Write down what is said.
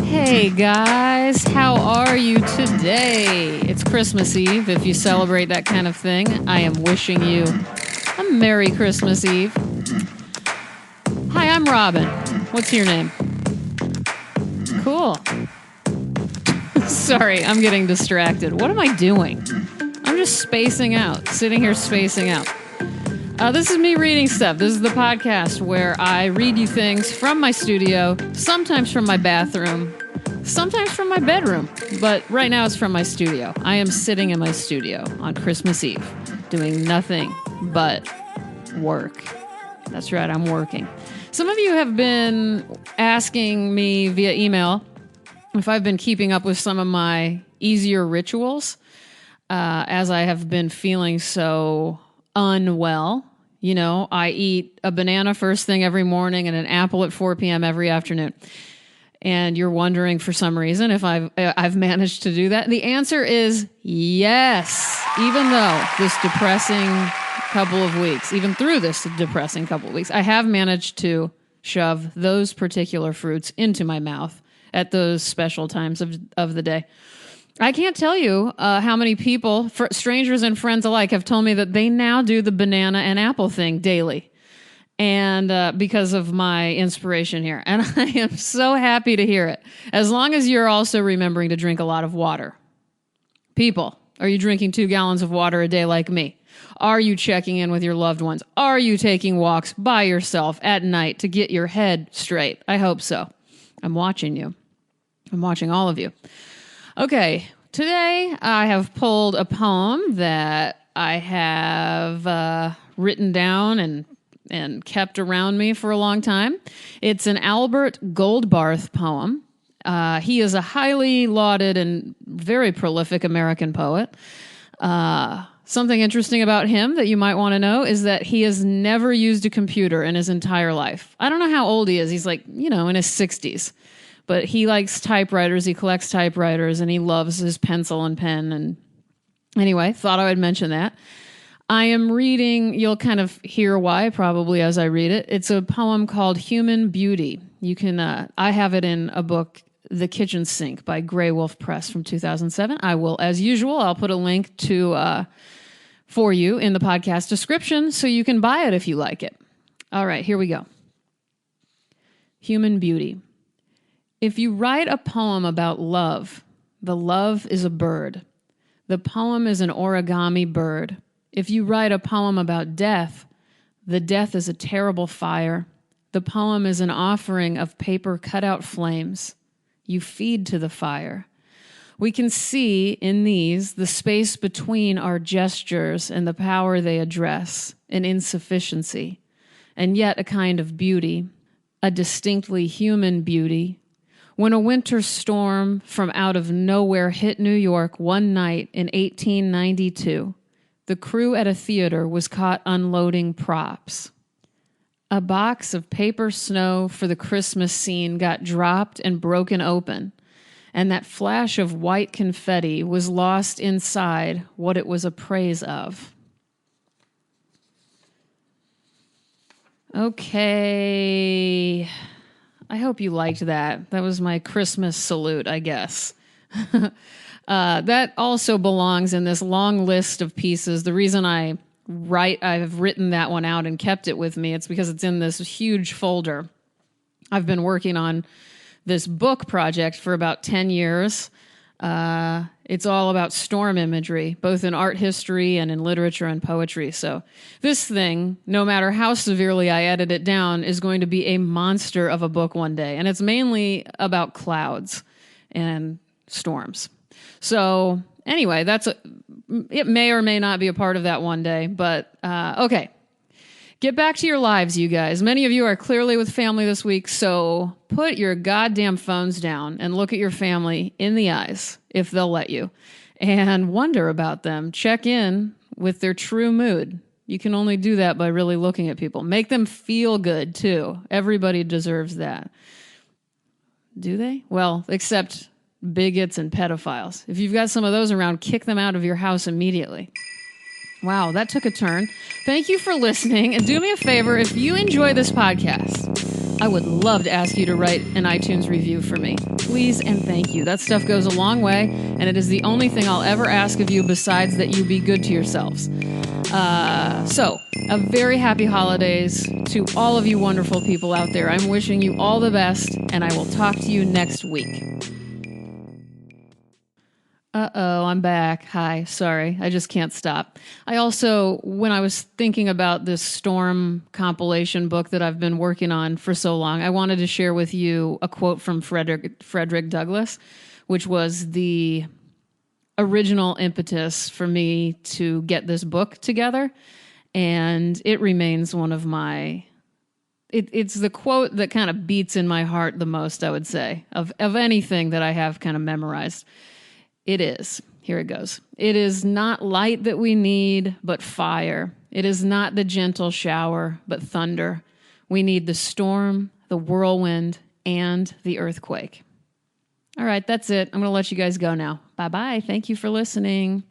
Hey guys, how are you today? It's Christmas Eve. If you celebrate that kind of thing, I am wishing you a Merry Christmas Eve. Hi, I'm Robyn. What's your name? Cool. Sorry, I'm getting distracted. What am I doing? I'm just spacing out, sitting here spacing out. This is me reading stuff. This is the podcast where I read you things from my studio, sometimes from my bathroom, sometimes from my bedroom, but right now it's from my studio. I am sitting in my studio on Christmas Eve, doing nothing but work. That's right, I'm working. Some of you have been asking me via email if I've been keeping up with some of my easier rituals, as I have been feeling so unwell. You know, I eat a banana first thing every morning and an apple at 4 p.m. every afternoon. And you're wondering for some reason if I've managed to do that. The answer is yes. Even though this depressing couple of weeks, even through this depressing couple of weeks, I have managed to shove those particular fruits into my mouth at those special times of the day. I can't tell you how many people, strangers and friends alike, have told me that they now do the banana and apple thing daily. And because of my inspiration here. And I am so happy to hear it. As long as you're also remembering to drink a lot of water. People, are you drinking 2 gallons of water a day like me? Are you checking in with your loved ones? Are you taking walks by yourself at night to get your head straight? I hope so. I'm watching you. I'm watching all of you. Okay, today I have pulled a poem that I have written down and kept around me for a long time. It's an Albert Goldbarth poem. He is a highly lauded and very prolific American poet. Something interesting about him that you might want to know is that he has never used a computer in his entire life. I don't know how old he is. He's like, in his 60s. But he likes typewriters, he collects typewriters, and he loves his pencil and pen. And anyway, thought I would mention that. I am reading, you'll kind of hear why probably as I read it. It's a poem called Human Beauty. You can, I have it in a book, The Kitchen Sink by Grey Wolf Press from 2007. I will, as usual, I'll put a link to for you in the podcast description so you can buy it if you like it. All right, here we go. Human Beauty. If you write a poem about love, the love is a bird. The poem is an origami bird. If you write a poem about death, the death is a terrible fire. The poem is an offering of paper cutout flames. You feed to the fire. We can see in these the space between our gestures and the power they address, an insufficiency, and yet a kind of beauty, a distinctly human beauty. When a winter storm from out of nowhere hit New York one night in 1892, the crew at a theater was caught unloading props. A box of paper snow for the Christmas scene got dropped and broken open, and that flash of white confetti was lost inside what it was a praise of. Okay. I hope you liked that. That was my Christmas salute, I guess. That also belongs in this long list of pieces. The reason I've written that one out and kept it with me, it's because it's in this huge folder. I've been working on this book project for about 10 years. It's all about storm imagery, both in art history and in literature and poetry. So this thing, no matter how severely I edit it down, is going to be a monster of a book one day. And it's mainly about clouds and storms. So anyway, it may or may not be a part of that one day, but okay. Get back to your lives, you guys. Many of you are clearly with family this week, so put your goddamn phones down and look at your family in the eyes, if they'll let you, and wonder about them. Check in with their true mood. You can only do that by really looking at people. Make them feel good, too. Everybody deserves that. Do they? Well, except bigots and pedophiles. If you've got some of those around, kick them out of your house immediately. Wow, that took a turn. Thank you for listening. And do me a favor, if you enjoy this podcast, I would love to ask you to write an iTunes review for me. Please and thank you. That stuff goes a long way, and it is the only thing I'll ever ask of you besides that you be good to yourselves. So, a very happy holidays to all of you wonderful people out there. I'm wishing you all the best, and I will talk to you next week. Uh-oh, I'm back. Hi, sorry. I just can't stop. I also, when I was thinking about this Storm compilation book that I've been working on for so long, I wanted to share with you a quote from Frederick Douglass, which was the original impetus for me to get this book together. And it remains one of my... It's the quote that kind of beats in my heart the most, I would say, of anything that I have kind of memorized. It is. Here it goes. It is not light that we need, but fire. It is not the gentle shower, but thunder. We need the storm, the whirlwind, and the earthquake. All right, that's it. I'm going to let you guys go now. Bye-bye. Thank you for listening.